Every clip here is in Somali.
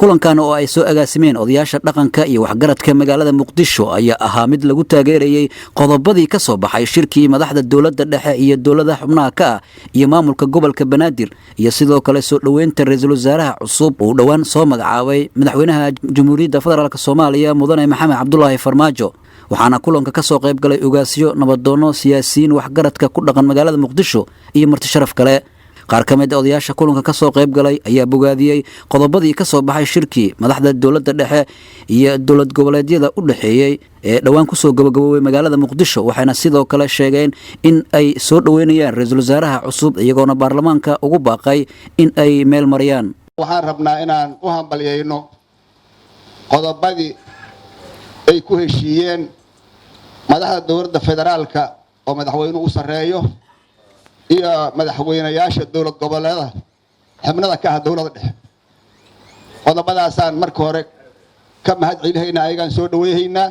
kulankan oo ay soo agaasimeen odayaasha dhaqanka iyo waxgaradka magaalada Muqdisho ayaa ahaa mid lagu taageerayay qodobadii ka soo baxay shirkii madaxda dawladda dhexe iyo dawladda xubnaha ka ah iyo maamulka gobolka Banaadir iyo sidoo kale soo dhaweynta ra'iisul wasaaraha cusub oo dhawaan soo magacaabay madaxweynaha Jamhuuriyadda Federaalka Soomaaliya Mudane Maxamed Cabdullaahi Farmaajo waxaana kulanka ka soo qayb galay ugaasyo nabadoono siyaasiyiin waxgaradka ku dhaqan magaalada Muqdisho iyo marti sharaf kale qaar ka mid ah odayaasha kulanka ka soo qayb galay ayaa bogaadiyay qodobadii ka soo baxay shirkii madaxda dawladda dhexe iyo dawlad goboleedyada u dhaxeeyay ee dhawaan ku soo gabagaboway magaalada Muqdisho waxayna sidoo kale sheegeen in ay soo dhaweynayaan ra'iisul wasaaraha cusub iyagoona baarlamaanka ugu baaqay in ay meel mariyaan waxaan rabnaa inaan u hambalyeeyno qodobadii ay ku heshiiyeen madaxda dawladda federaalka oo madaxweynuhu u sareeyo iyo madaxweynayaasha dawlad goboleedaha xubnaha ka ah dawladda dhexe qodobadaasaan marka hore ka mahad celinaynaa ayagaan soo dhaweeynaa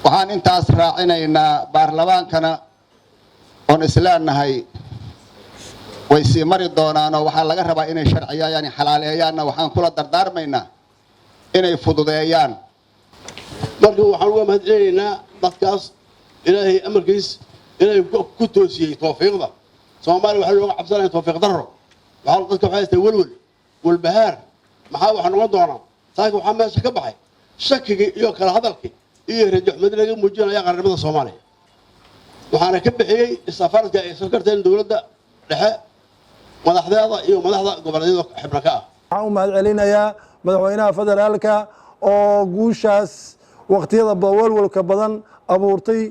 waxaan intaas raacinaynaa baarlamaankana oon islaanahay way sii mari doonaan oo waxaa laga rabaa inay sharciyayaan xalaaleeyaanna waxaan kula dardaarmaynaa inay fududeeyaan marka waxaan uga mahad celinaynaa dadkaas ilaahay amarkiis inay ku toosiyay tawfiiqda Soomaaliya waxa looga cabsanayaa tawfiiq darro waxa dadka waxay haystaan walbahaar maxaa wax noqon doona saaka waxa meesha ka baxay shakiga iyo kala hadalka iyo rajaxmad laga muujinayo qaranimada Soomaaliya waxaana ka bixiyay safarka ay soo karteen dawladda dhexe madaxdeeda iyo madaxda goboleedyada xubnaha ka ah waxaan u mahad celinayaa madaxweynaha federaalka oo guushaas waqtiyada walwalka badan abuurtay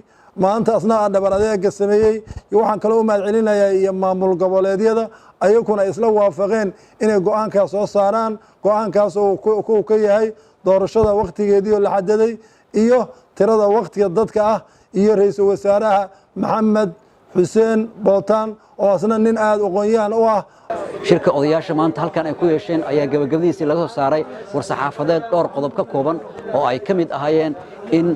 maanta asna dhabar adeega sameeyay waxaan kale u mahad celinayaa iyo maamul goboleedyada ayaguna isla waafaqeen inay go'aankaas soo saaraan go'aankaas oo ka yahay doorashada waqtigeedii la xadaday iyo tirada waqtiga dadka ah iyo ra'iisul wasaaraha Maxamed Xuseen Bootaan oo asna nin aad u aqoon-yahan u ah shirka odayaasha maanta halkan ay ku yeesheen ayaa gabagabadiisii laga soo saaray war saxaafadeed dhowr qodob ka kooban oo ay ka mid ahaayeen in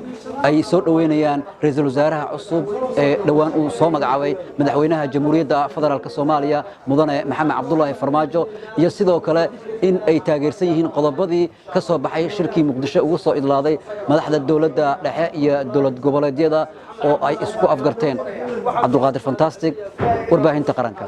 ay soo dhaweynayaan ra'iisul wasaaraha cusub ee dhawaan uu soo magacaabay madaxweynaha Jamhuuriyadda Federaalka Soomaaliya Mudane Maxamed Cabdullaahi Farmaajo iyo sidoo kale in ay taageersan yihiin qodobadii ka soo baxay shirkii Muqdisho ugu soo idlaaday madaxda dawladda dhexe iyo dawlad goboleedyada oo ay isku afgarteen Cabdulqaadir Fantastic warbaahinta qaranka